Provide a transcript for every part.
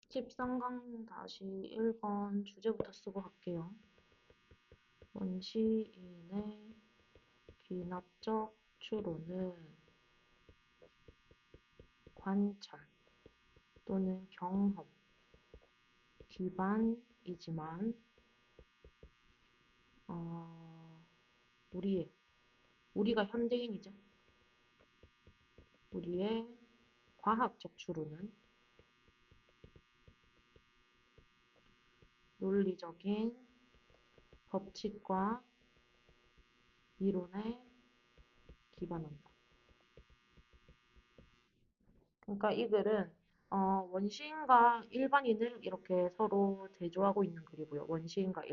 13강-1번 주제부터 쓰고 갈게요. 원시인의 귀납적 추론은 관찰 또는 경험 기반이지만 우리가 현대인이죠. 우리의 과학적 추론은 논리적인 법칙과 이론에 기반한다. 그러니까 이 글은 원시인과 일반인을 이렇게 서로 대조하고 있는 글이고요. 원시인과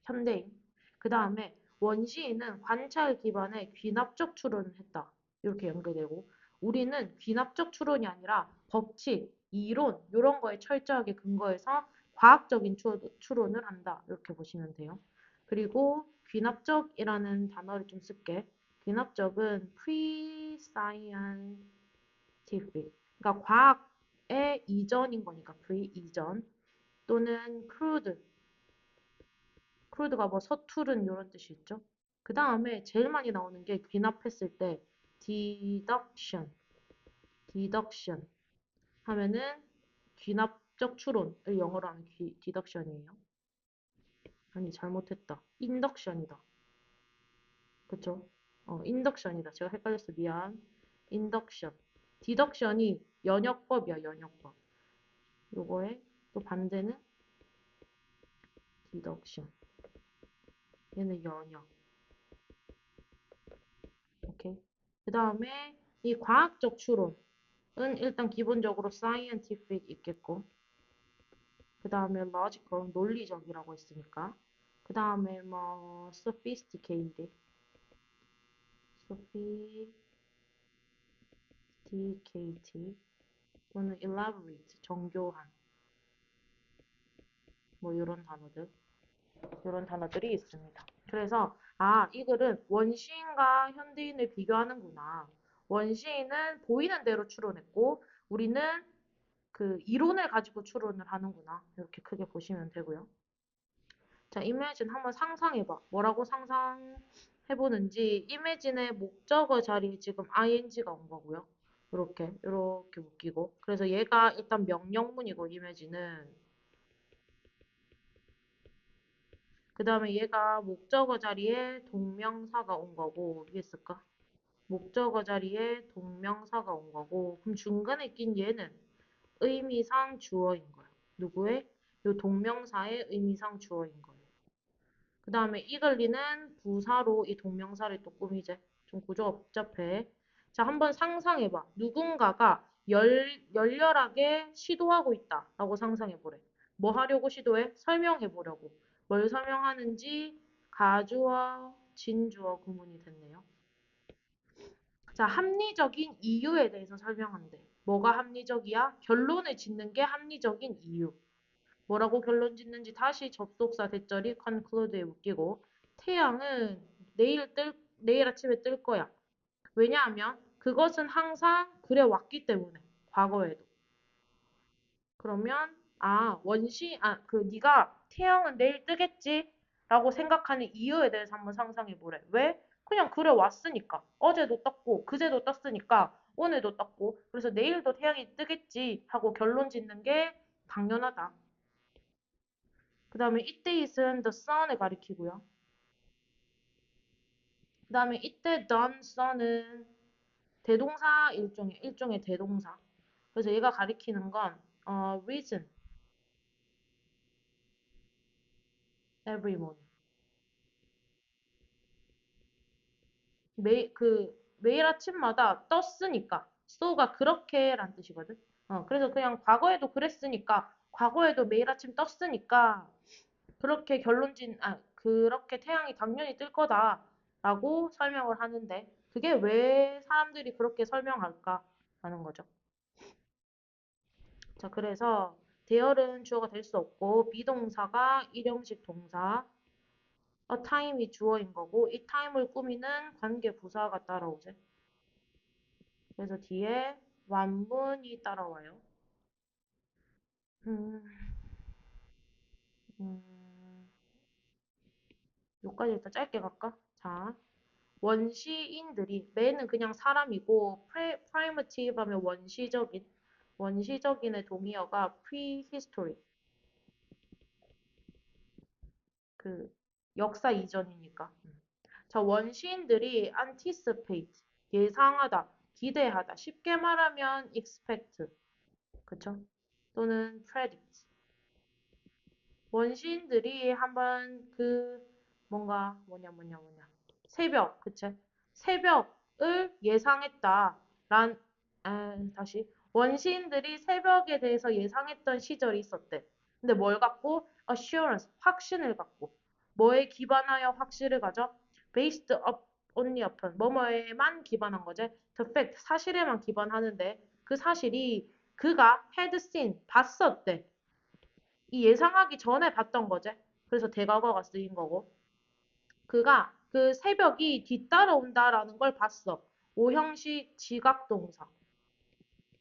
현대인. 그 다음에 원시인은 관찰 기반의 귀납적 추론을 했다. 이렇게 연결되고 우리는 귀납적 추론이 아니라 법칙, 이론 이런 거에 철저하게 근거해서 과학적인 추론을 한다. 이렇게 보시면 돼요. 그리고 귀납적이라는 단어를 좀 쓸게. 귀납적은 pre-science scientific. 그러니까 과학의 이전인 거니까 이전 또는 crude가 뭐 서투른 이런 뜻이 있죠. 그 다음에 제일 많이 나오는 게 귀납했을 때 deduction 하면은 귀납적 추론을 영어로 하면 deduction이에요. 아니 잘못했다. induction이다. 그쵸? induction이다. 제가 헷갈렸어. 미안. induction. deduction이 연역법이야, 연역법. 요거의 또 반대는 디덕션. 얘는 연역. 오케이. 그 다음에 이 과학적 추론은 일단 기본적으로 scientific 있겠고, 그 다음에 logical, 논리적이라고 했으니까, 그 다음에 뭐 sophisticated 또는 elaborate, 정교한, 뭐 이런 단어들이 있습니다. 그래서 이 글은 원시인과 현대인을 비교하는구나. 원시인은 보이는 대로 추론했고 우리는 그 이론을 가지고 추론을 하는구나. 이렇게 크게 보시면 되고요. 자, imagine 한번 상상해봐. 뭐라고 상상해보는지 imagine의 목적어 자리에 지금 ing가 온 거고요. 이렇게 묶이고. 그래서 얘가 일단 명령문이고 imagine은 그 다음에 얘가 목적어 자리에 동명사가 온 거고, 이해했을까? 목적어 자리에 동명사가 온 거고, 그럼 중간에 낀 얘는 의미상 주어인 거야. 누구의? 요 동명사의 의미상 주어인 거예요. 그 다음에 이글리는 부사로 이 동명사를 또 꾸미재. 좀 구조가 복잡해. 자, 한번 상상해봐. 누군가가 열렬하게 시도하고 있다. 라고 상상해보래. 뭐 하려고 시도해? 설명해보려고. 뭘 설명하는지 가주어, 진주어 구문이 됐네요. 자, 합리적인 이유에 대해서 설명한대. 뭐가 합리적이야? 결론을 짓는 게 합리적인 이유. 뭐라고 결론 짓는지 다시 접속사 대절이 conclude에 묶이고 태양은 내일 아침에 뜰 거야. 왜냐하면 그것은 항상 그래 왔기 때문에 과거에도. 그러면 네가 태양은 내일 뜨겠지? 라고 생각하는 이유에 대해서 한번 상상해 보래. 왜? 그냥 그래 왔으니까. 어제도 떴고 그제도 떴으니까 오늘도 떴고 그래서 내일도 태양이 뜨겠지 하고 결론 짓는 게 당연하다. 그 다음에 이때 is은 the sun을 가리키고요. 그 다음에 이때 done sun은 대동사 일종의 대동사. 그래서 얘가 가리키는 건 reason every morning. 매일 아침마다 떴으니까 so가 그렇게란 뜻이거든. 그래서 그냥 과거에도 그랬으니까 과거에도 매일 아침 떴으니까 그렇게 태양이 당연히 뜰 거다라고 설명을 하는데 그게 왜 사람들이 그렇게 설명할까 하는 거죠. 자, 그래서 대열은 주어가 될 수 없고 비동사가 일형식 동사 a time이 주어인 거고 이 time을 꾸미는 관계 부사가 따라오죠. 그래서 뒤에 완문이 따라와요. 음, 음, 여기까지 일단 짧게 갈까? 자, 원시인들이, 매는 그냥 사람이고, 프라이머티브 하면 원시적인의 동의어가 prehistory, 그, 역사 이전이니까. 자, 원시인들이 anticipate, 예상하다, 기대하다, 쉽게 말하면 expect, 그쵸? 또는 predict. 원시인들이 한번 새벽, 그치? 새벽을 예상했다. 다시. 원시인들이 새벽에 대해서 예상했던 시절이 있었대. 근데 뭘 갖고? assurance, 확신을 갖고. 뭐에 기반하여 확신을 가져? based up, only upon. 뭐뭐에만 기반한 거지? the fact, 사실에만 기반하는데 그 사실이 그가 had seen, 봤었대. 이 예상하기 전에 봤던 거지. 그래서 대과거가 쓰인 거고. 그가 그 새벽이 뒤따라온다라는 걸 봤어. 오형식 지각동사.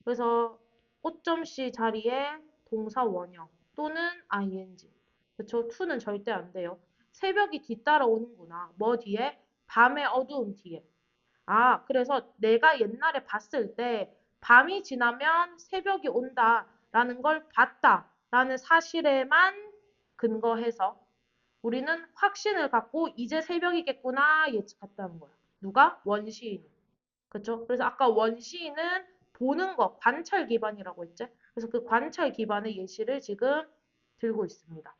그래서 오점씨 자리에 동사 원형 또는 ing. 그쵸? to는 절대 안 돼요. 새벽이 뒤따라오는구나. 뭐 뒤에? 밤의 어두움 뒤에. 아, 그래서 내가 옛날에 봤을 때 밤이 지나면 새벽이 온다라는 걸 봤다라는 사실에만 근거해서 우리는 확신을 갖고 이제 새벽이겠구나 예측했다는 거야. 누가? 원시인이. 그쵸? 그래서 아까 원시인은 보는 거, 관찰 기반이라고 했지? 그래서 그 관찰 기반의 예시를 지금 들고 있습니다.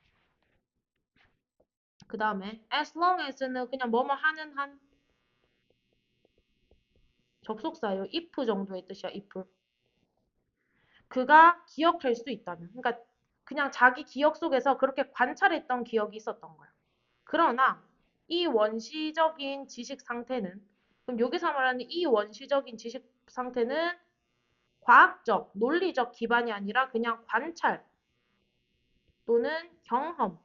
그 다음에 as long as는 그냥 뭐뭐 하는 한 접속사예요. if 정도의 뜻이야, if. 그가 기억할 수 있다면. 그러니까 그냥 자기 기억 속에서 그렇게 관찰했던 기억이 있었던 거야. 그러나 이 원시적인 지식 상태는 그럼 여기서 말하는 이 원시적인 지식 상태는 과학적, 논리적 기반이 아니라 그냥 관찰 또는 경험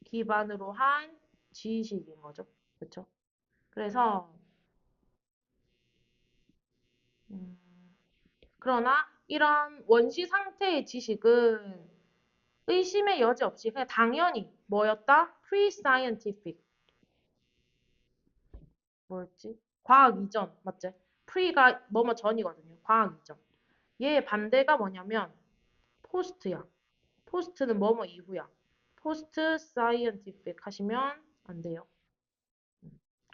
기반으로 한 지식인 거죠. 그렇죠? 그래서 음, 그러나 이런 원시 상태의 지식은 의심의 여지 없이 그냥 당연히 뭐였다? pre-scientific. 뭐였지? 과학 이전, 맞지? pre가 뭐뭐 전이거든요. 과학 이전. 얘의 반대가 뭐냐면 post야. post는 뭐뭐 이후야. post scientific 하시면 안 돼요.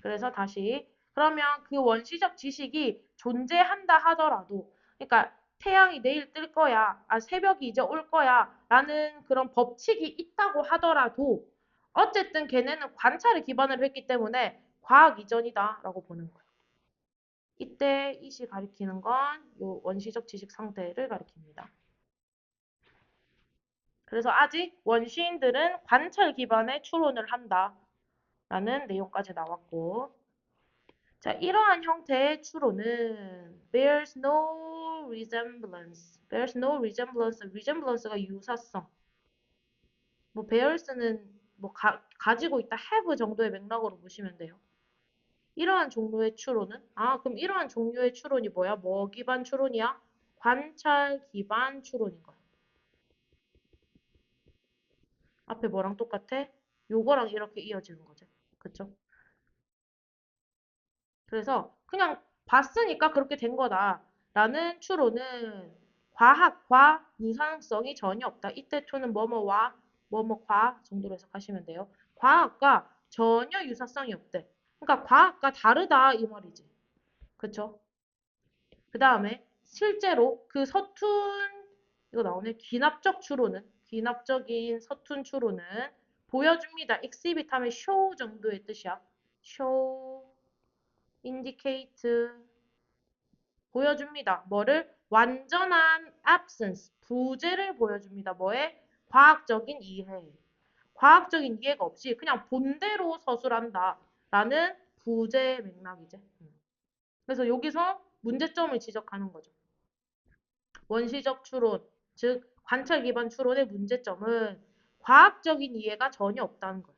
그래서 다시 그러면 그 원시적 지식이 존재한다 하더라도 그러니까 태양이 내일 뜰 거야. 아, 새벽이 이제 올 거야. 라는 그런 법칙이 있다고 하더라도 어쨌든 걔네는 관찰을 기반으로 했기 때문에 과학 이전이다 라고 보는 거예요. 이때 이시 가리키는 건 요 원시적 지식 상태를 가리킵니다. 그래서 아직 원시인들은 관찰 기반의 추론을 한다라는 내용까지 나왔고 자, 이러한 형태의 추론은 bears no resemblance, resemblance가 유사성. 뭐 bears는 뭐 가지고 있다 have 정도의 맥락으로 보시면 돼요. 이러한 종류의 추론은 그럼 이러한 종류의 추론이 뭐야? 뭐 기반 추론이야? 관찰 기반 추론인 거야. 앞에 뭐랑 똑같아? 요거랑 이렇게 이어지는 거죠. 그쵸? 그래서 그냥 봤으니까 그렇게 된 거다라는 추론은 과학과 유사성이 전혀 없다. 이때 투는 뭐뭐와 뭐뭐과 정도로 해석하시면 돼요. 과학과 전혀 유사성이 없대. 그러니까 과학과 다르다 이 말이지. 그쵸? 그 다음에 실제로 그 이거 나오네. 귀납적인 서툰 추론은 보여줍니다. exhibit 하면 show 정도의 뜻이야. show, indicate, 보여줍니다. 뭐를? 완전한 absence, 부재를 보여줍니다. 뭐에? 과학적인 이해. 과학적인 이해가 없이 그냥 본대로 서술한다. 라는 부재 맥락이지. 그래서 여기서 문제점을 지적하는 거죠. 원시적 추론, 즉 관찰 기반 추론의 문제점은 과학적인 이해가 전혀 없다는 거예요.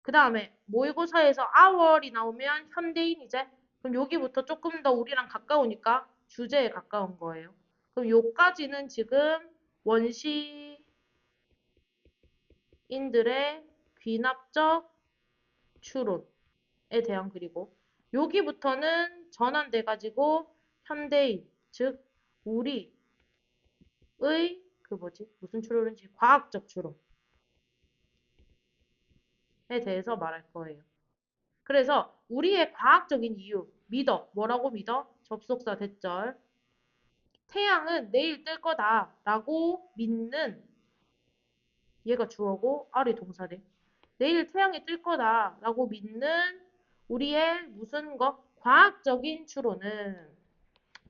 그 다음에 모의고사에서 our이 나오면 현대인이제. 그럼 여기부터 조금 더 우리랑 가까우니까 주제에 가까운 거예요. 그럼 요까지는 지금 원시인들의 귀납적 추론에 대한 글이고 여기부터는 전환돼 가지고 현대인, 즉 우리의 그 뭐지? 무슨 추론인지 과학적 추론에 대해서 말할 거예요. 그래서 우리의 과학적인 이유, 믿어. 뭐라고 믿어? 접속사 대절. 태양은 내일 뜰 거다라고 믿는 얘가 주어고 R이 동사래. 내일 태양이 뜰 거다라고 믿는 우리의 무슨 것? 과학적인 추론은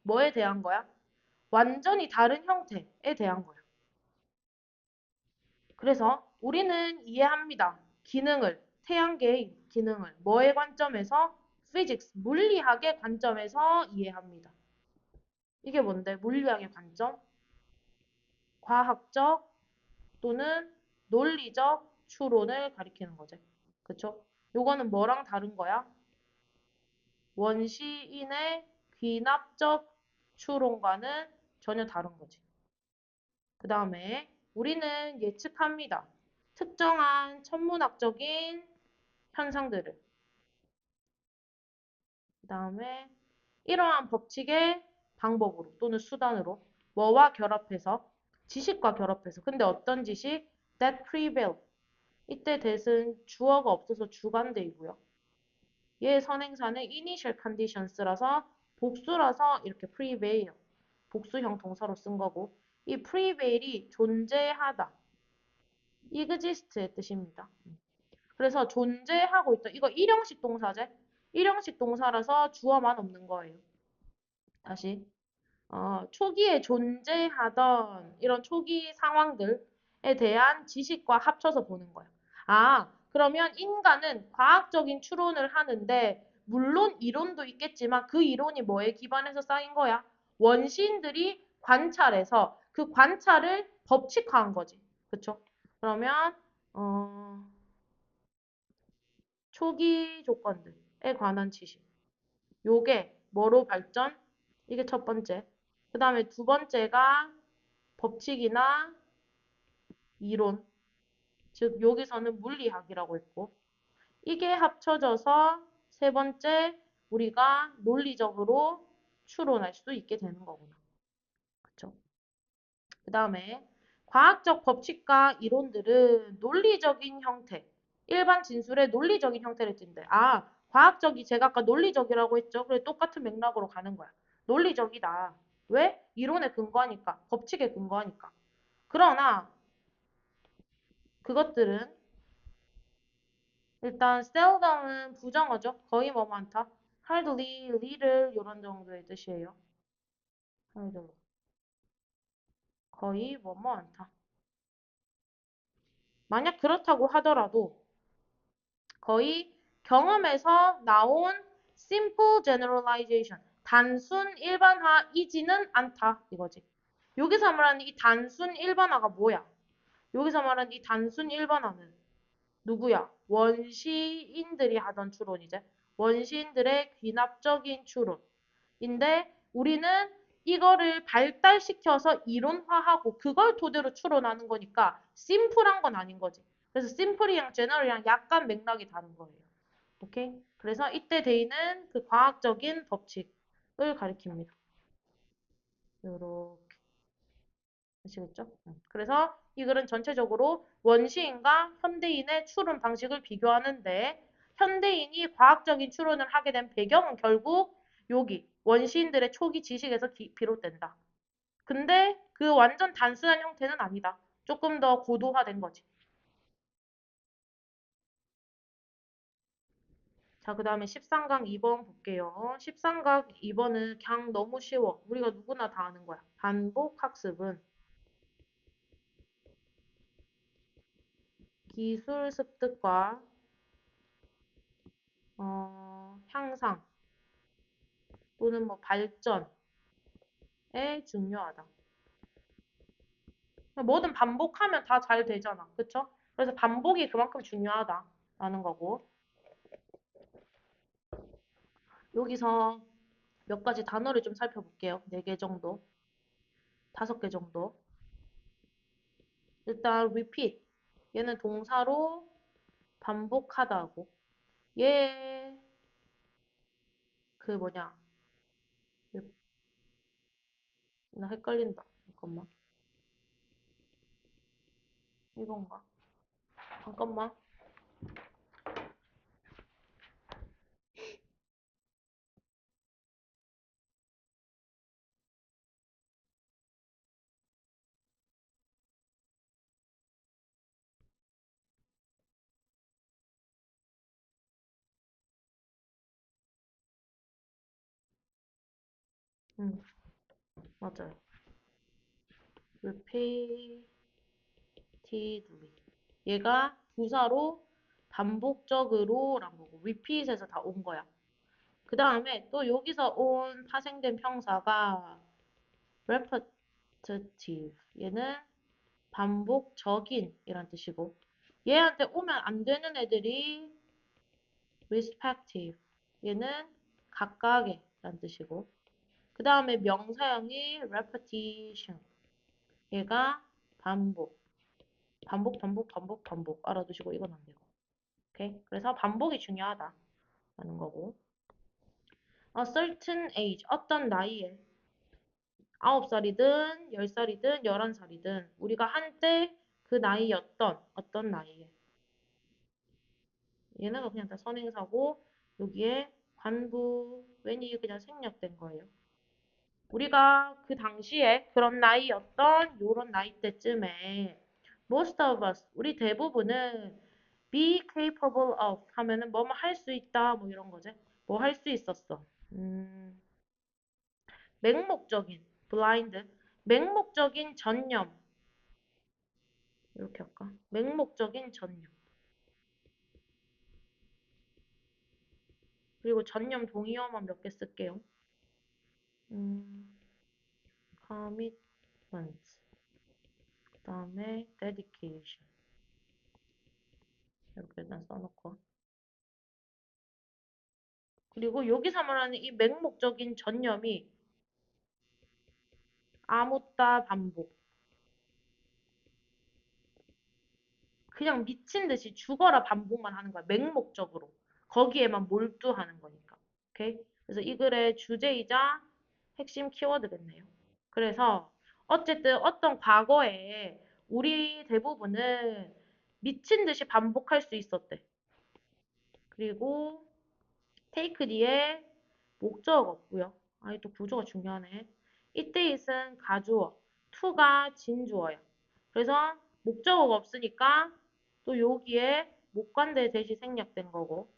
뭐에 대한 거야? 완전히 다른 형태에 대한 거야. 그래서 우리는 이해합니다. 기능을, 태양계의 기능을 뭐의 관점에서? physics, 물리학의 관점에서 이해합니다. 이게 뭔데? 물리학의 관점? 과학적 또는 논리적 추론을 가리키는 거지. 그쵸? 요거는 뭐랑 다른 거야? 원시인의 귀납적 추론과는 전혀 다른 거지. 그 다음에 우리는 예측합니다. 특정한 천문학적인 현상들을. 그 다음에 이러한 법칙의 방법으로 또는 수단으로 뭐와 결합해서 지식과 결합해서 근데 어떤 지식? that prevail. 이때 that은 주어가 없어서 주관대이고요. 얘 선행사는 initial conditions라서 복수라서 이렇게 prevail. 복수형 동사로 쓴 거고 이 prevail이 존재하다. exist의 뜻입니다. 그래서 존재하고 있다. 이거 일형식 동사제? 일형식 동사라서 주어만 없는 거예요. 다시. 초기에 존재하던 이런 초기 상황들에 대한 지식과 합쳐서 보는 거예요. 그러면 인간은 과학적인 추론을 하는데 물론 이론도 있겠지만 그 이론이 뭐에 기반해서 쌓인 거야? 원시인들이 관찰해서 그 관찰을 법칙화한 거지. 그쵸? 그러면 초기 조건들에 관한 지식. 요게 뭐로 발전? 이게 첫 번째. 그 다음에 두 번째가 법칙이나 이론. 즉 여기서는 물리학이라고 했고 이게 합쳐져서 세 번째 우리가 논리적으로 추론할 수 있게 되는 거구나. 그쵸? 그 다음에 과학적 법칙과 이론들은 논리적인 형태, 일반 진술의 논리적인 형태를 띈대. 과학적이 제가 아까 논리적이라고 했죠. 그래 똑같은 맥락으로 가는 거야. 논리적이다. 왜? 이론에 근거하니까, 법칙에 근거하니까. 그러나 그것들은 일단 seldom은 부정어죠. 거의 뭐 많다. hardly, little 이런 정도의 뜻이에요. hardly. 거의 뭐 많다. 만약 그렇다고 하더라도 거의 경험에서 나온 simple generalization, 단순 일반화이지는 않다 이거지. 여기서 말하는 이 단순 일반화가 뭐야? 여기서 말하는 이 단순 일반화는 누구야? 원시인들이 하던 추론이제. 원시인들의 귀납적인 추론인데 우리는 이거를 발달시켜서 이론화하고 그걸 토대로 추론하는 거니까 심플한 건 아닌 거지. 그래서 심플이랑 제너럴이랑 약간 맥락이 다른 거예요. 오케이? 그래서 이때 데이는 그 과학적인 법칙을 가리킵니다. 요렇게. 아시겠죠? 그래서 이 글은 전체적으로 원시인과 현대인의 추론 방식을 비교하는데 현대인이 과학적인 추론을 하게 된 배경은 결국 여기 원시인들의 초기 지식에서 비롯된다. 근데 그 완전 단순한 형태는 아니다. 조금 더 고도화된 거지. 자, 그 다음에 13강 2번 볼게요. 13강 2번은 그냥 너무 쉬워. 우리가 누구나 다 아는 거야. 반복 학습은 기술 습득과 향상 또는 뭐 발전에 중요하다. 뭐든 반복하면 다 잘 되잖아. 그쵸? 그래서 반복이 그만큼 중요하다라는 거고. 여기서 몇 가지 단어를 좀 살펴볼게요. 4개 정도, 5개 정도. 일단 repeat. 얘는 동사로 반복하다고. 얘 그 뭐냐? 나 헷갈린다. 잠깐만. 이건가? 잠깐만. 응, 맞아요. repeatedly. 얘가 부사로 반복적으로란 거고 repeat에서 다 온 거야. 그 다음에 또 여기서 온 파생된 평사가 repetitive. 얘는 반복적인 이란 뜻이고 얘한테 오면 안 되는 애들이 respective. 얘는 각각의 란 뜻이고 그 다음에 명사형이 repetition. 얘가 반복. 반복 알아두시고 이건 안 되고. 오케이? 그래서 반복이 중요하다라는 거고. A certain age, 어떤 나이에 9살이든 10살이든 11살이든 우리가 한때 그 나이였던 어떤 나이에 얘네가 그냥 다 선행사고 여기에 관부 웬이 그냥 생략된 거예요. 우리가 그 당시에 그런 나이였던 요런 나이 때쯤에 most of us 우리 대부분은 be capable of 하면은 뭐뭐 할 수 있다 뭐 이런 거지. 뭐 할 수 있었어. 맹목적인 blind 맹목적인 전념 이렇게 할까? 맹목적인 전념 그리고 전념 동의어만 몇 개 쓸게요. 음, commitment 그 다음에 dedication 이렇게 일단 써놓고 그리고 여기서 말하는 이 맹목적인 전념이 아무따 반복 그냥 미친 듯이 죽어라 반복만 하는 거야. 맹목적으로. 거기에만 몰두하는 거니까. 오케이? 그래서 이 글의 주제이자 핵심 키워드겠네요. 그래서 어쨌든 어떤 과거에 우리 대부분은 미친 듯이 반복할 수 있었대. 그리고 take 뒤에 목적 없고요. 아니 또 구조가 중요하네. 이때 it은 가주어, to가 진주어야. 그래서 목적어가 없으니까 또 여기에 목관대 대시 생략된 거고.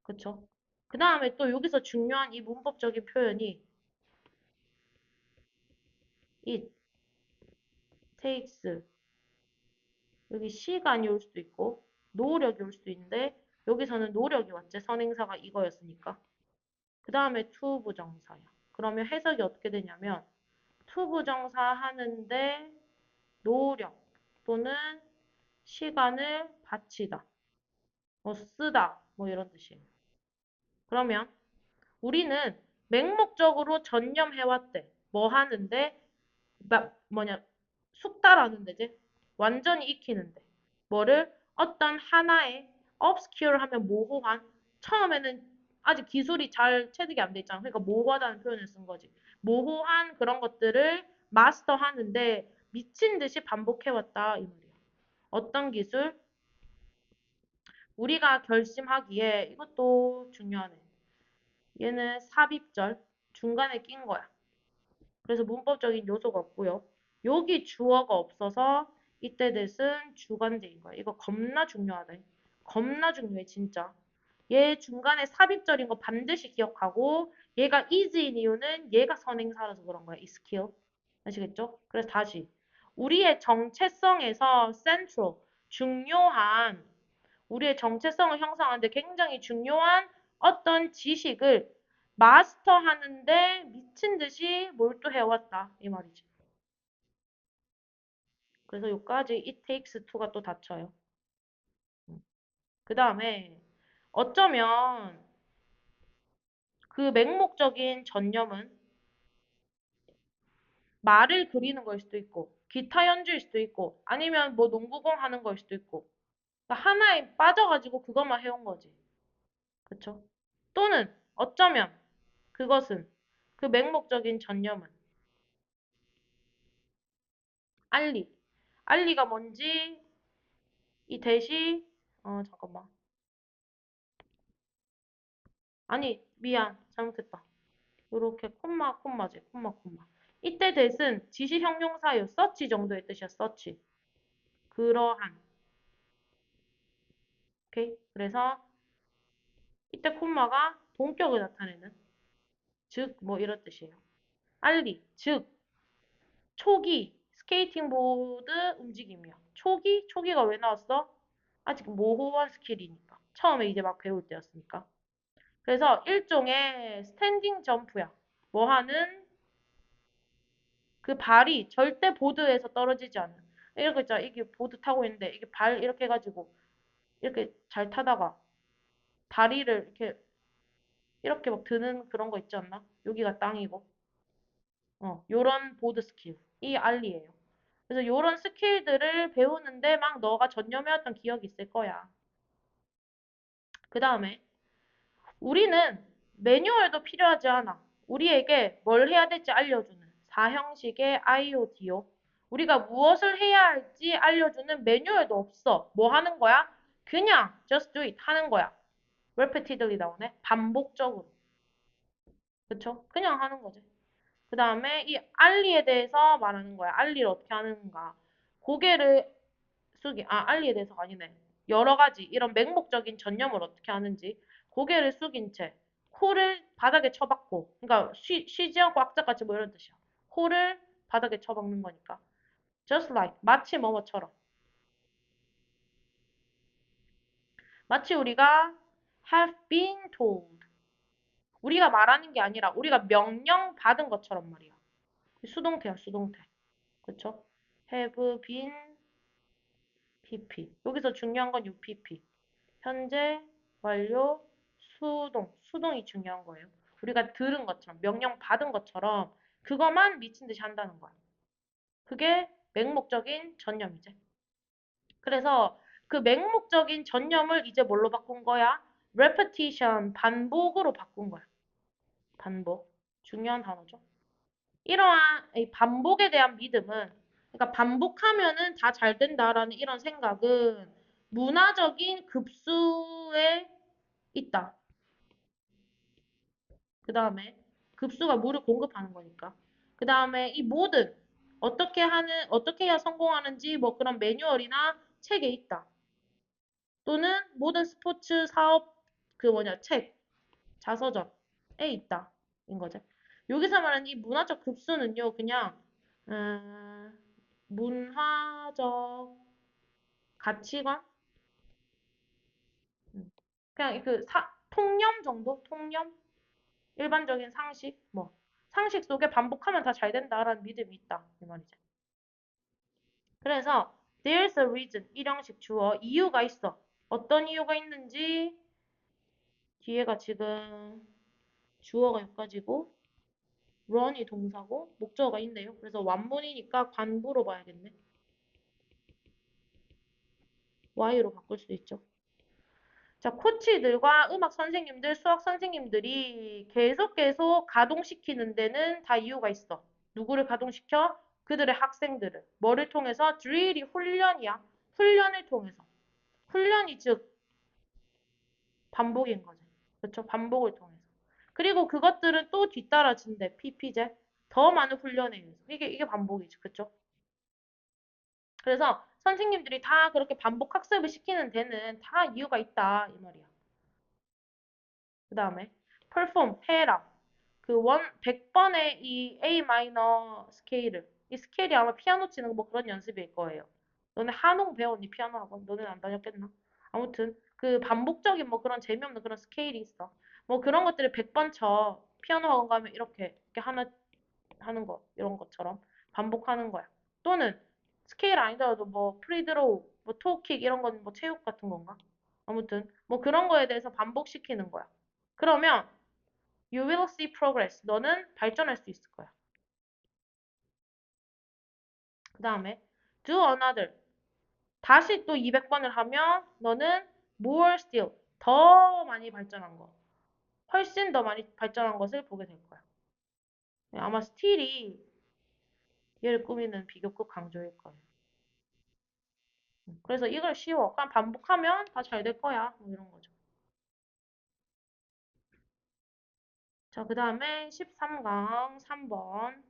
그쵸? 그 다음에 또 여기서 중요한 이 문법적인 표현이 it takes 여기 시간이 올 수도 있고 노력이 올 수도 있는데 여기서는 노력이 왔지. 선행사가 이거였으니까. 그 다음에 to 부정사야. 그러면 해석이 어떻게 되냐면 to 부정사 하는데 노력 또는 시간을 바치다, 뭐 쓰다, 뭐 이런 뜻이에요. 그러면 우리는 맹목적으로 전념해왔대. 뭐 하는데? 뭐냐, 숙달하는 데지? 완전히 익히는데. 뭐를? 어떤 하나의 obscure 하면 모호한 처음에는 아직 기술이 잘 체득이 안 돼 있잖아. 그러니까 모호하다는 표현을 쓴 거지. 모호한 그런 것들을 마스터하는데 미친 듯이 반복해왔다 이 말이야. 어떤 기술? 우리가 결심하기에 이것도 중요하네. 얘는 삽입절 중간에 낀 거야. 그래서 문법적인 요소가 없고요. 여기 주어가 없어서 이때 됐은 주관제인 거야. 이거 겁나 중요하다. 겁나 중요해 진짜. 얘 중간에 삽입절인 거 반드시 기억하고 얘가 is인 이유는 얘가 선행사라서 그런 거야. is kill. 아시겠죠? 그래서 다시 우리의 정체성에서 central 중요한 우리의 정체성을 형성하는데 굉장히 중요한 어떤 지식을 마스터하는데 미친 듯이 몰두해왔다. 이 말이지. 그래서 여기까지 it takes to가 또 닫혀요. 그 다음에 어쩌면 그 맹목적인 전념은 말을 그리는 걸 수도 있고, 기타 연주일 수도 있고, 아니면 뭐 농구공 하는 걸 수도 있고. 그러니까 하나에 빠져가지고 그것만 해온 거지. 그쵸? 또는 어쩌면 그것은 그 맹목적인 전념은 알리. 알리가 뭔지 이 대시 잠깐만. 아니 미안 잘못했다. 요렇게 콤마지 콤마. 이때 대신 지시 형용사요. 서치 정도의 뜻이야. 서치. 그러한. 오케이? 그래서 이때 콤마가 동격을 나타내는 즉 뭐 이런 뜻이에요. 알리 즉 초기 스케이팅보드 움직임이야. 초기가 왜 나왔어? 아직 모호한 스킬이니까. 처음에 이제 막 배울 때였으니까. 그래서 일종의 스탠딩 점프야. 뭐 하는 그 발이 절대 보드에서 떨어지지 않는. 이렇게 있잖아. 이게 보드 타고 있는데 이게 발 이렇게 해가지고 이렇게 잘 타다가 다리를 이렇게 막 드는 그런 거 있지 않나? 여기가 땅이고. 요런 보드 스킬. 이 알리예요. 그래서 요런 스킬들을 배우는데 막 너가 전념해왔던 기억이 있을 거야. 그 다음에 우리는 매뉴얼도 필요하지 않아. 우리에게 뭘 해야 될지 알려주는 사형식의 IOD요. 우리가 무엇을 해야 할지 알려주는 매뉴얼도 없어. 뭐 하는 거야? 그냥 just do it 하는 거야. repeatedly 나오네. 반복적으로. 그쵸? 그냥 하는 거지. 그 다음에 이 알리에 대해서 말하는 거야. 알리를 어떻게 하는가. 고개를 알리에 대해서가 아니네. 여러 가지 이런 맹목적인 전념을 어떻게 하는지 고개를 숙인 채 코를 바닥에 쳐박고 그러니까 쉬지 않고 악착같이 뭐 이런 뜻이야. 코를 바닥에 쳐박는 거니까. Just like 마치 뭐뭐처럼. 마치 우리가 have been told. 우리가 말하는 게 아니라 우리가 명령 받은 것처럼 말이야. 수동태야, 수동태. 그쵸? have been pp. 여기서 중요한 건 UPP. 현재, 완료, 수동이 중요한 거예요. 우리가 들은 것처럼, 명령 받은 것처럼 그것만 미친 듯이 한다는 거야. 그게 맹목적인 전념이지. 그래서 그 맹목적인 전념을 이제 뭘로 바꾼 거야? repetition, 반복으로 바꾼 거야. 반복. 중요한 단어죠. 이러한 이 반복에 대한 믿음은, 그러니까 반복하면은 다 잘 된다라는 이런 생각은 문화적인 급수에 있다. 그 다음에 급수가 물을 공급하는 거니까. 그 다음에 이 모든 어떻게 해야 성공하는지 뭐 그런 매뉴얼이나 책에 있다. 또는 모든 스포츠 사업 책, 자서전에 있다. 인 거죠. 여기서 말하는 이 문화적 급수는요, 그냥 문화적 가치관? 음. 그냥 통념 정도? 통념? 일반적인 상식? 뭐. 상식 속에 반복하면 다 잘 된다라는 믿음이 있다. 이 말이죠. 그래서 there's a reason. 일형식 주어. 이유가 있어. 어떤 이유가 있는지 뒤에가 지금 주어가 여기까지고 run이 동사고 목적어가 있네요. 그래서 완문이니까 관부로 봐야겠네. y로 바꿀 수 있죠. 자, 코치들과 음악 선생님들, 수학 선생님들이 계속 가동시키는 데는 다 이유가 있어. 누구를 가동시켜? 그들의 학생들을. 뭐를 통해서? drill이 훈련이야. 훈련을 통해서. 훈련이 즉 반복인 거지. 그렇죠? 반복을 통해서. 그리고 그것들은 또 뒤따라진대. PP제. 더 많은 훈련에 의해서. 이게 반복이지. 그렇죠? 그래서 선생님들이 다 그렇게 반복 학습을 시키는 데는 다 이유가 있다. 이 말이야. 그 다음에 perform 해라. 100번의 이 A 마이너 스케일을 이 스케일이 아마 피아노 치는 뭐 그런 연습일 거예요. 너네 한홍 배웠니 피아노 학원? 너네는 안 다녔겠나? 아무튼 그 반복적인 뭐 그런 재미없는 그런 스케일이 있어. 뭐 그런 것들을 100번 쳐. 피아노 학원 가면 이렇게 하나 하는 거 이런 것처럼 반복하는 거야. 또는 스케일 아니더라도 뭐 프리드로우, 뭐 토킥 이런 건 뭐 체육 같은 건가? 아무튼 뭐 그런 거에 대해서 반복시키는 거야. 그러면 you will see progress. 너는 발전할 수 있을 거야. 그 다음에 do another. 다시 또 200번을 하면 너는 more still. 더 많이 발전한 거. 훨씬 더 많이 발전한 것을 보게 될 거야. 아마 still이 얘를 꾸미는 비교급 강조일 거예요. 그래서 이걸 쉬워. 그냥 반복하면 다 잘 될 거야. 뭐 이런 거죠. 자, 그 다음에 13강 3번.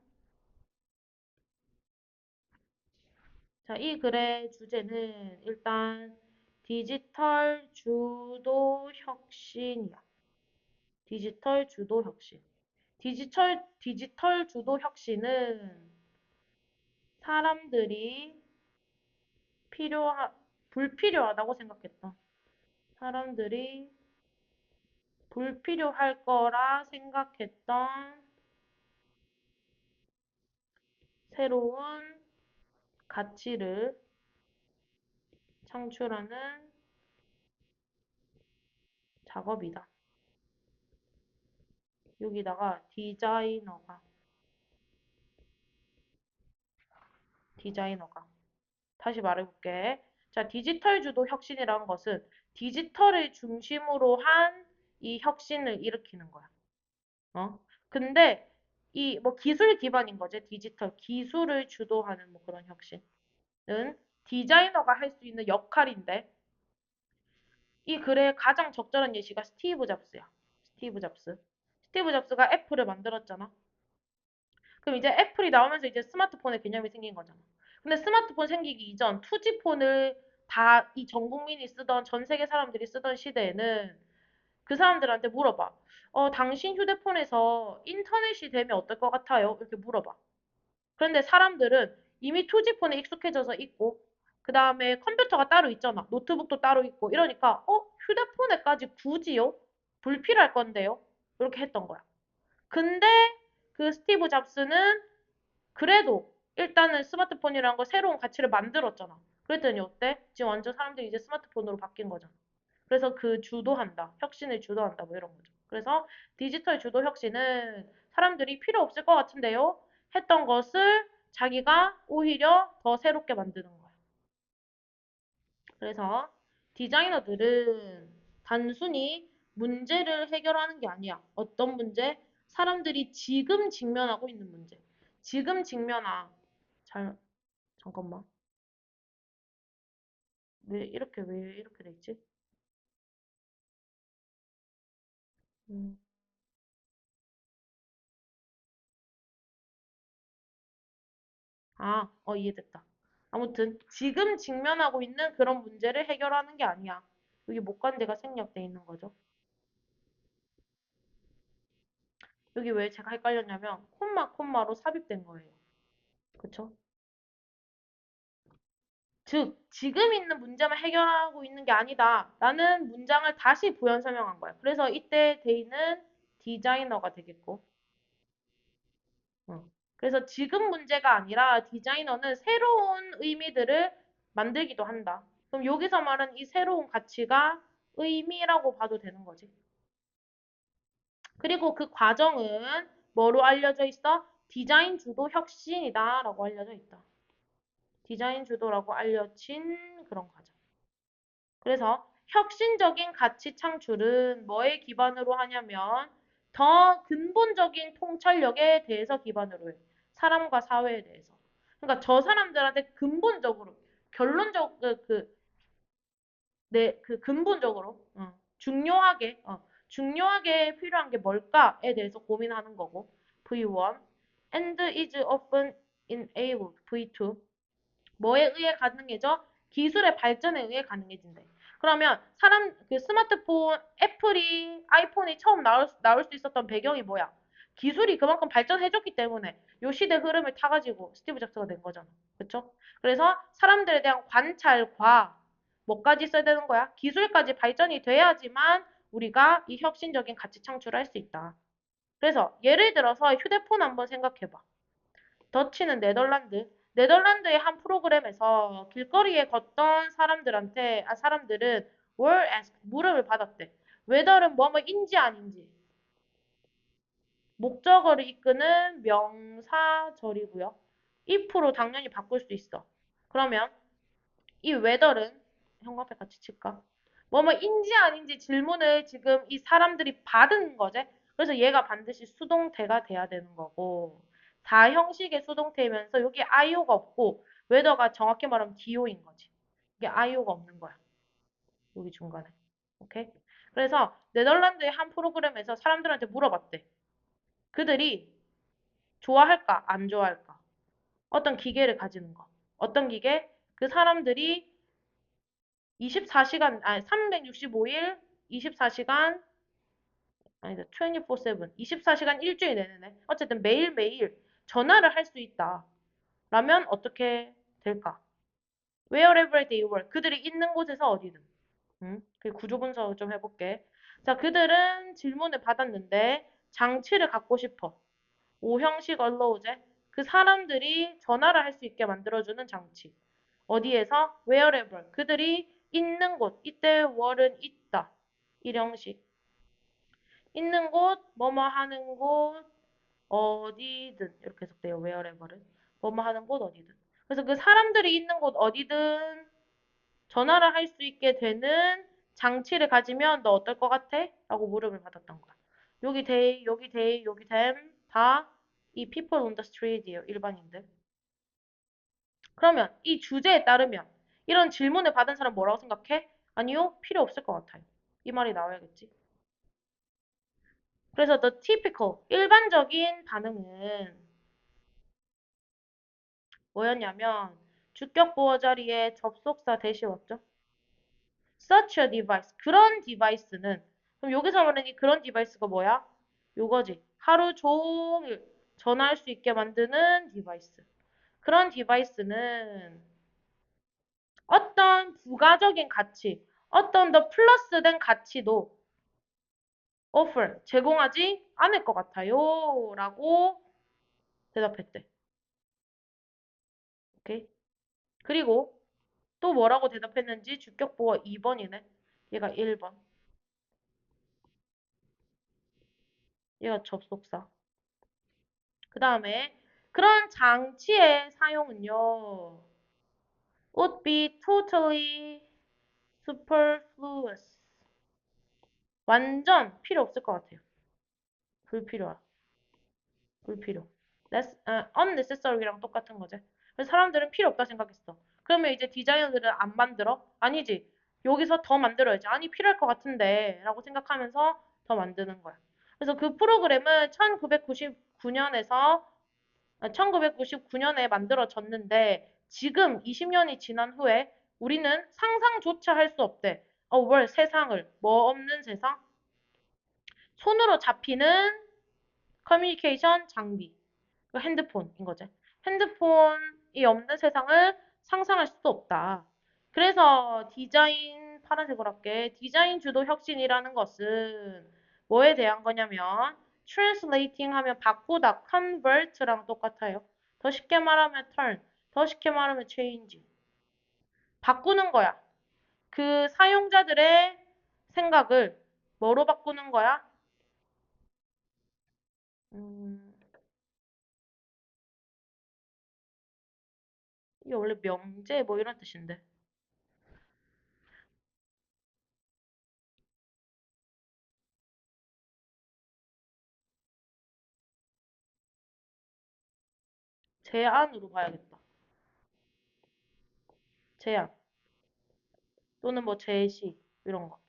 자, 이 글의 주제는 일단 디지털 주도 혁신이야. 디지털 주도 혁신. 디지털 주도 혁신은 사람들이 불필요하다고 생각했던, 사람들이 불필요할 거라 생각했던 새로운 가치를 창출하는 작업이다. 여기다가 디자이너가. 다시 말해볼게. 자, 디지털 주도 혁신이라는 것은 디지털을 중심으로 한 이 혁신을 일으키는 거야. 어? 근데 이 뭐 기술 기반인 거지. 디지털 기술을 주도하는 뭐 그런 혁신은 디자이너가 할 수 있는 역할인데 이 글의 가장 적절한 예시가 스티브 잡스야. 스티브 잡스. 스티브 잡스가 애플을 만들었잖아. 그럼 이제 애플이 나오면서 이제 스마트폰의 개념이 생긴 거잖아. 근데 스마트폰 생기기 이전 투지폰을 다 이 전 국민이 쓰던 전 세계 사람들이 쓰던 시대에는 그 사람들한테 물어봐. 당신 휴대폰에서 인터넷이 되면 어떨 것 같아요? 이렇게 물어봐. 그런데 사람들은 이미 투지폰에 익숙해져서 있고, 그 다음에 컴퓨터가 따로 있잖아. 노트북도 따로 있고, 이러니까, 휴대폰에까지 굳이요? 불필요할 건데요? 이렇게 했던 거야. 근데 그 스티브 잡스는 그래도 일단은 스마트폰이라는 거 새로운 가치를 만들었잖아. 그랬더니 어때? 지금 완전 사람들이 이제 스마트폰으로 바뀐 거잖아. 그래서 그 주도한다. 혁신을 주도한다. 뭐 이런 거죠. 그래서 디지털 주도 혁신은 사람들이 필요 없을 것 같은데요. 했던 것을 자기가 오히려 더 새롭게 만드는 거야. 그래서 디자이너들은 단순히 문제를 해결하는 게 아니야. 어떤 문제? 사람들이 지금 직면하고 있는 문제. 지금 잘, 잠깐만. 왜 이렇게 돼 있지? 음. 이해됐다. 아무튼 지금 직면하고 있는 그런 문제를 해결하는 게 아니야. 여기 목관대가 생략돼 있는 거죠. 여기 왜 제가 헷갈렸냐면 콤마로 삽입된 거예요. 그쵸? 즉, 지금 있는 문제만 해결하고 있는 게 아니다. 라는 문장을 다시 부연 설명한 거야. 그래서 이때 데이는 디자이너가 되겠고. 어. 그래서 지금 문제가 아니라 디자이너는 새로운 의미들을 만들기도 한다. 그럼 여기서 말하는 이 새로운 가치가 의미라고 봐도 되는 거지. 그리고 그 과정은 뭐로 알려져 있어? 디자인 주도 혁신이다 라고 알려져 있다. 디자인 주도라고 알려진 그런 과정. 그래서 혁신적인 가치 창출은 뭐에 기반으로 하냐면 더 근본적인 통찰력에 대해서 기반으로 해. 사람과 사회에 대해서. 그러니까 저 사람들한테 근본적으로, 결론적, 그 근본적으로, 중요하게 필요한 게 뭘까에 대해서 고민하는 거고. V1. And is often enabled. V2. 뭐에 의해 가능해져? 기술의 발전에 의해 가능해진대. 그러면 그 스마트폰, 아이폰이 처음 나올 수 있었던 배경이 뭐야? 기술이 그만큼 발전해줬기 때문에 요 시대 흐름을 타가지고 스티브 잡스가 된 거잖아. 그쵸? 그래서 사람들에 대한 관찰과 뭐까지 써야 되는 거야? 기술까지 발전이 돼야지만 우리가 이 혁신적인 가치 창출을 할 수 있다. 그래서 예를 들어서 휴대폰 한번 생각해봐. 더치는 네덜란드의 한 프로그램에서 길거리에 걷던 사람들은 were asked, 물음을 받았대. whether은 뭐뭐인지 아닌지. 목적어를 이끄는 명사절이고요. if로 당연히 바꿀 수 있어. 그러면 이 whether는 형광펜 같이 칠까? 뭐뭐인지 아닌지 질문을 지금 이 사람들이 받은 거지. 그래서 얘가 반드시 수동태가 돼야 되는 거고 4형식의 수동태이면서 여기 IO가 없고 whether가 정확히 말하면 DO인 거지. 이게 IO가 없는 거야. 여기 중간에. 오케이? 그래서 네덜란드의 한 프로그램에서 사람들한테 물어봤대. 그들이 좋아할까? 안 좋아할까? 어떤 기계를 가지는 거. 어떤 기계? 그 사람들이 24시간, 아니, 365일, 24시간, 아니다, 24/7, 24시간 일주일 내내. 어쨌든 매일매일 전화를 할 수 있다. 라면 어떻게 될까? Wherever they were. 그들이 있는 곳에서 어디든. 그 구조 분석을 좀 해볼게. 자, 그들은 질문을 받았는데 장치를 갖고 싶어. 오형식 언로우제. 그 사람들이 전화를 할 수 있게 만들어주는 장치. 어디에서? wherever. 그들이 있는 곳. 이때 were은 있다. 일형식. 있는 곳, 뭐뭐 하는 곳, 어디든. 이렇게 해석돼요. wherever은. 뭐뭐 하는 곳, 어디든. 그래서 그 사람들이 있는 곳, 어디든 전화를 할 수 있게 되는 장치를 가지면 너 어떨 것 같아? 라고 물음을 받았던 거야. 여기 they, 여기 they, 여기 them 다 이 people on the street이에요. 일반인들. 그러면 이 주제에 따르면 이런 질문을 받은 사람 뭐라고 생각해? 아니요, 필요 없을 것 같아요. 이 말이 나와야겠지. 그래서 the typical, 일반적인 반응은 뭐였냐면 주격 보호 자리에 접속사 대시웠죠. such a device, 그런 디바이스는 그럼 여기서 말하는 그런 디바이스가 뭐야? 요거지. 하루 종일 전화할 수 있게 만드는 디바이스. 그런 디바이스는 어떤 부가적인 가치, 어떤 더 플러스된 가치도 offer, 제공하지 않을 것 같아요. 라고 대답했대. 오케이. 그리고 또 뭐라고 대답했는지 주격보어 2번이네. 얘가 1번. 얘가 접속사. 그 다음에 그런 장치의 사용은요. would be totally superfluous. 완전 필요 없을 것 같아요. 불필요한. 불필요. unnecessary랑 똑같은 거지. 그래서 사람들은 필요 없다 생각했어. 그러면 이제 디자이너들은 안 만들어? 아니지. 여기서 더 만들어야지. 아니, 필요할 것 같은데. 라고 생각하면서 더 만드는 거야. 그래서 그 프로그램은 1999년에서 1999년에 만들어졌는데 지금 20년이 지난 후에 우리는 상상조차 할 수 없대. 뭘 세상을. 뭐 없는 세상? 손으로 잡히는 커뮤니케이션 장비. 그 핸드폰인 거죠. 핸드폰이 없는 세상을 상상할 수도 없다. 그래서 디자인, 파란색으로 할게. 디자인 주도 혁신이라는 것은 뭐에 대한 거냐면 translating 하면 바꾸다, convert랑 똑같아요. 더 쉽게 말하면 turn, 더 쉽게 말하면 change. 바꾸는 거야. 그 사용자들의 생각을 뭐로 바꾸는 거야? 음, 이게 원래 명제 뭐 이런 뜻인데. 제안으로 봐야겠다. 제안 또는 뭐 제시 이런 거.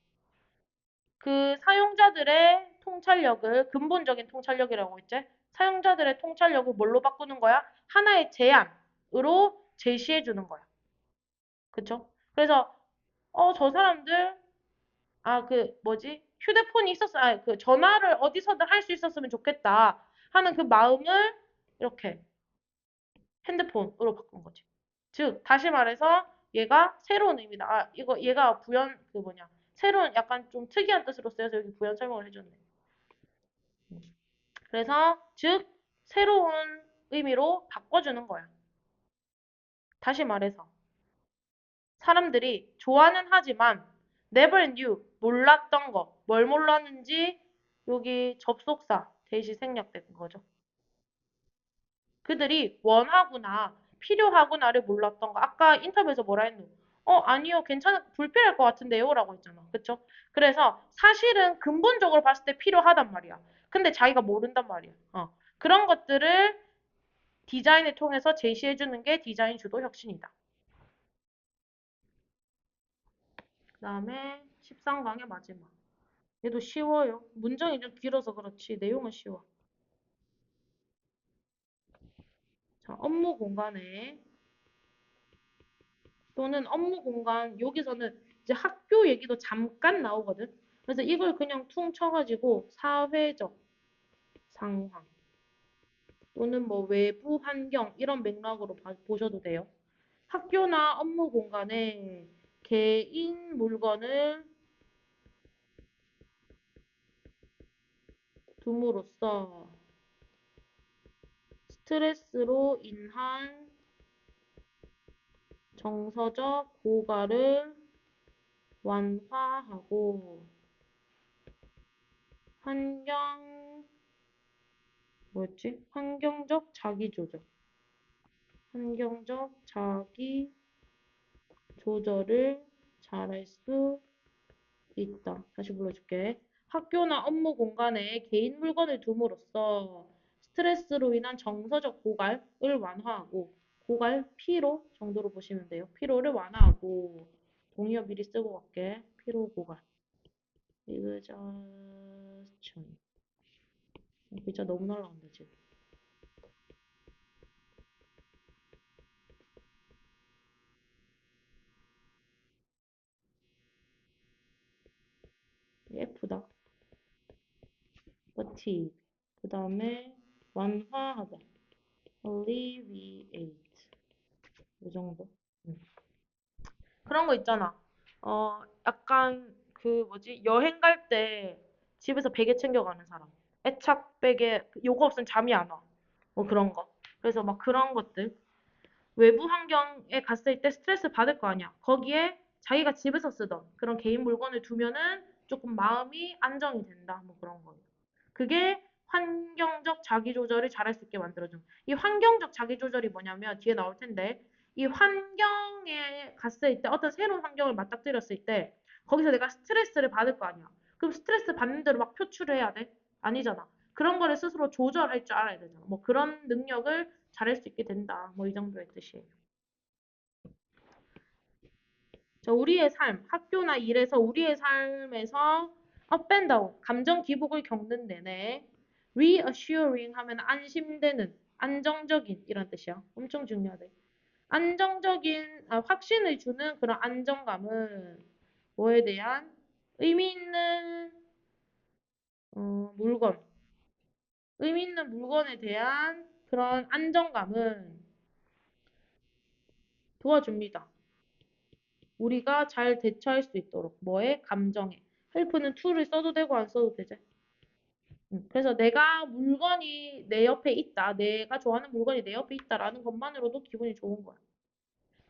그 사용자들의 통찰력을 근본적인 통찰력이라고 했지? 사용자들의 통찰력을 뭘로 바꾸는 거야? 하나의 제안으로 제시해 주는 거야. 그쵸? 그래서 저 사람들 그 뭐지? 휴대폰이 그 전화를 어디서든 할 수 있었으면 좋겠다 하는 그 마음을 이렇게 핸드폰으로 바꾼 거지. 즉, 다시 말해서 얘가 새로운 의미다. 이거 얘가 부연 그 뭐냐. 새로운 약간 좀 특이한 뜻으로 쓰여서 여기 부연 설명을 해줬네. 그래서 즉 새로운 의미로 바꿔주는 거야. 다시 말해서 사람들이 좋아는 하지만 never knew 몰랐던 거. 뭘 몰랐는지 여기 접속사 대시 생략된 거죠. 그들이 원하구나, 필요하구나를 몰랐던 거. 아까 인터뷰에서 뭐라 했노? 아니요, 불필요할 것 같은데요? 라고 했잖아. 그쵸? 그래서 사실은 근본적으로 봤을 때 필요하단 말이야. 근데 자기가 모른단 말이야. 그런 것들을 디자인을 통해서 제시해주는 게 디자인 주도 혁신이다. 그 다음에 13강의 마지막. 얘도 쉬워요. 문장이 좀 길어서 그렇지 내용은 쉬워. 자, 업무 공간에 또는 업무 공간 여기서는 이제 학교 얘기도 잠깐 나오거든. 그래서 이걸 그냥 퉁 쳐가지고 사회적 상황 또는 뭐 외부 환경 이런 맥락으로 보셔도 돼요. 학교나 업무 공간에 개인 물건을 둠으로써 스트레스로 인한 정서적 고갈을 완화하고 환경 뭐였지? 환경적 자기 조절을 잘할 수 있다. 다시 불러줄게. 학교나 업무 공간에 개인 물건을 둠으로써 스트레스로 인한 정서적 고갈을 완화하고 피로 정도로 보시면 돼요. 피로를 완화하고 동의어 미리 쓰고 갈게. 피로 고갈. exhaustion. 글자 너무 날라간다 지금. F다. fatigue. 그 다음에 완화하다. alleviate. 이 정도. 음. 그런 거 있잖아. 약간 그 뭐지? 여행 갈 때 집에서 베개 챙겨가는 사람. 애착 베개 요거 없으면 잠이 안 와. 뭐 그런 거. 그래서 막 그런 것들. 외부 환경에 갔을 때 스트레스 받을 거 아니야. 거기에 자기가 집에서 쓰던 그런 개인 물건을 두면은 조금 마음이 안정이 된다. 뭐 그런 거예요. 그게 환경적 자기 조절을 잘할 수 있게 만들어준. 이 환경적 자기 조절이 뭐냐면 뒤에 나올 텐데 이 환경에 갔을 때 어떤 새로운 환경을 맞닥뜨렸을 때 거기서 내가 스트레스를 받을 거 아니야. 그럼 스트레스 받는 대로 막 표출을 해야 돼? 아니잖아. 그런 거를 스스로 조절할 줄 알아야 되잖아. 뭐 그런 능력을 잘할 수 있게 된다. 뭐 이 정도의 뜻이에요. 자, 우리의 삶, 학교나 일에서 우리의 삶에서 up and down, 감정 기복을 겪는 내내 reassuring 하면 안심되는, 안정적인 이런 뜻이야. 엄청 중요하대. 안정적인, 확신을 주는 그런 안정감은 뭐에 대한 의미 있는 물건, 의미 있는 물건에 대한 그런 안정감은 도와줍니다. 우리가 잘 대처할 수 있도록 뭐에? 감정에. 헬프는 툴을 써도 되고 안 써도 되지. 그래서 내가 물건이 내 옆에 있다. 내가 좋아하는 물건이 내 옆에 있다라는 것만으로도 기분이 좋은 거야.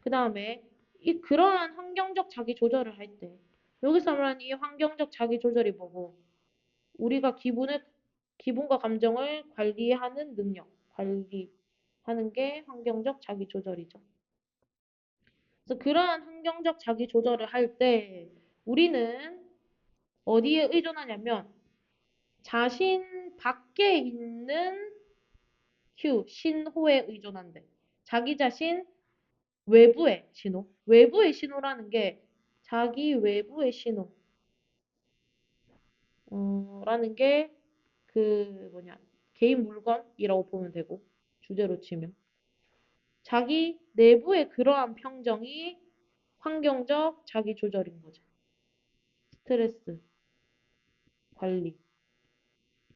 그 다음에 이 그러한 환경적 자기 조절을 할 때 여기서 말하는 이 환경적 자기 조절이 뭐고 우리가 기분과 감정을 관리하는 능력, 관리하는 게 환경적 자기 조절이죠. 그래서 그러한 환경적 자기 조절을 할 때 우리는 어디에 의존하냐면 자신 밖에 있는 신호에 의존한대. 자기 자신 외부의 신호. 외부의 신호라는 게 자기 외부의 신호. 라는 게 그 뭐냐 개인 물건이라고 보면 되고 주제로 치면 자기 내부의 그러한 평정이 환경적 자기 조절인 거죠. 스트레스 관리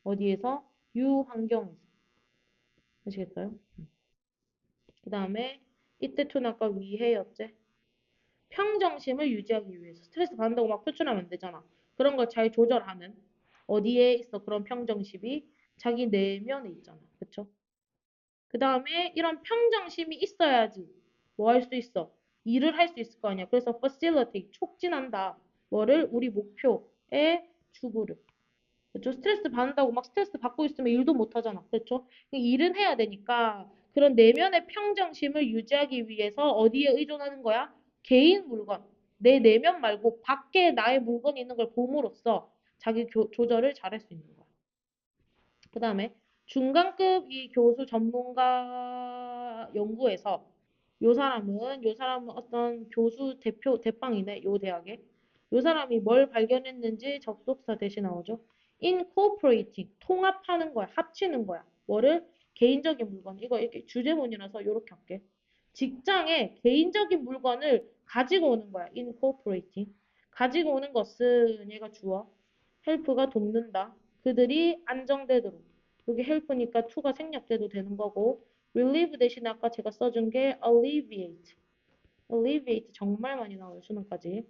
어디에서? 유환경에서. 아시겠어요? 그 다음에 이때 톤 아까 위해였지? 평정심을 유지하기 위해서 스트레스 받는다고 막 표출하면 안 되잖아. 그런 걸 잘 조절하는 어디에 있어 그런 평정심이 자기 내면에 있잖아. 그쵸? 그 다음에 이런 평정심이 있어야지 뭐 할 수 있어? 일을 할 수 있을 거 아니야. 그래서 facilitate 촉진한다. 뭐를? 우리 목표의 추구를. 그렇죠? 스트레스 받는다고 막 스트레스 받고 있으면 일도 못 하잖아. 그렇죠? 일은 해야 되니까 그런 내면의 평정심을 유지하기 위해서 어디에 의존하는 거야? 개인 물건. 내 내면 말고 밖에 나의 물건이 있는 걸 봄으로써 자기 조절을 잘할 수 있는 거야. 그 다음에 중간급 이 교수 전문가 연구에서 요 사람은 어떤 교수 대빵이네, 요 대학에. 요 사람이 뭘 발견했는지 접속사 대신 나오죠. incorporating, 통합하는 거야, 합치는 거야. 뭐를? 개인적인 물건. 이거 이렇게 주제문이라서 요렇게 할게. 직장에 개인적인 물건을 가지고 오는 거야, incorporating. 가지고 오는 것은 얘가 주어. 헬프가 돕는다. 그들이 안정되도록. 여기 헬프니까 to가 생략돼도 되는 거고 relieve 대신에 아까 제가 써준 게 alleviate. alleviate 정말 많이 나와요, 수능까지.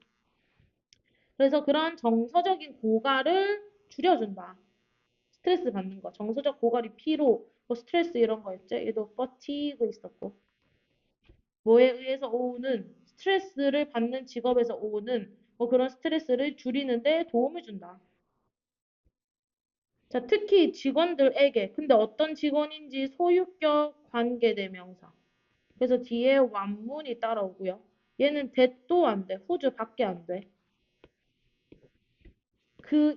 그래서 그런 정서적인 고갈을 줄여준다. 스트레스 받는 거. 정서적 고갈이 피로, 뭐 스트레스 이런 거 있죠? 얘도 fatigue 있었고. 뭐에 의해서 오는 스트레스를 받는 직업에서 오는 뭐 그런 스트레스를 줄이는데 도움을 준다. 자, 특히 직원들에게. 근데 어떤 직원인지 소유격 관계대명사. 그래서 뒤에 완문이 따라오고요. 얘는 that도 안 돼. whose 밖에 안 돼.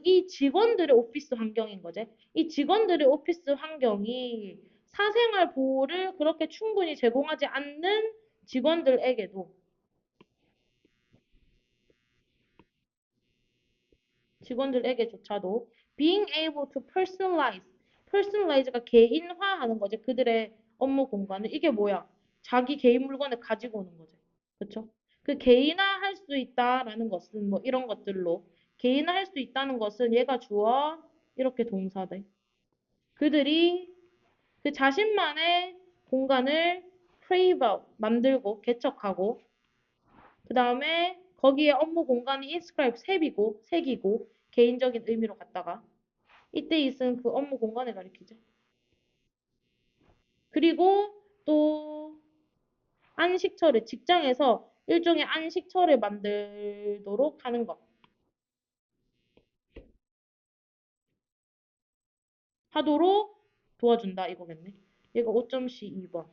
이 직원들의 오피스 환경인 거지. 이 직원들의 오피스 환경이 사생활 보호를 그렇게 충분히 제공하지 않는 직원들에게도 직원들에게조차도 being able to personalize가 개인화하는 거지. 그들의 업무 공간을. 이게 뭐야? 자기 개인 물건을 가지고 오는 거지. 그렇죠? 그 개인화할 수 있다라는 것은 뭐 이런 것들로 개인화할 수 있다는 것은 얘가 주어 이렇게 동사돼. 그들이 그 자신만의 공간을 crave out, 만들고 개척하고 그 다음에 거기에 업무 공간이 inscribe, 새기고 개인적인 의미로 갖다가 이때 있은 그 업무 공간을 가리키죠. 그리고 또 안식처를 직장에서 일종의 안식처를 만들도록 하는 것. 하도록 도와준다 이거겠네. 얘가 5.C 2번.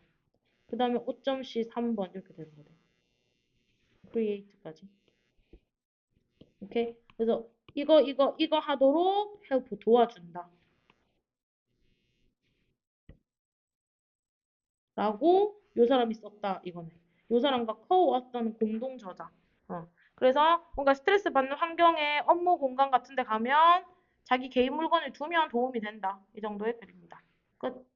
그 다음에 5.C 3번 이렇게 되는 거네. create까지. 오케이? 그래서 이거 하도록 help 도와준다. 라고 요 사람이 썼다 이거네. 요 사람과 커워왔던 공동 저자. 그래서 뭔가 스트레스 받는 환경에 업무 공간 같은 데 가면 자기 개인 물건을 두면 도움이 된다. 이 정도의 글입니다. 끝.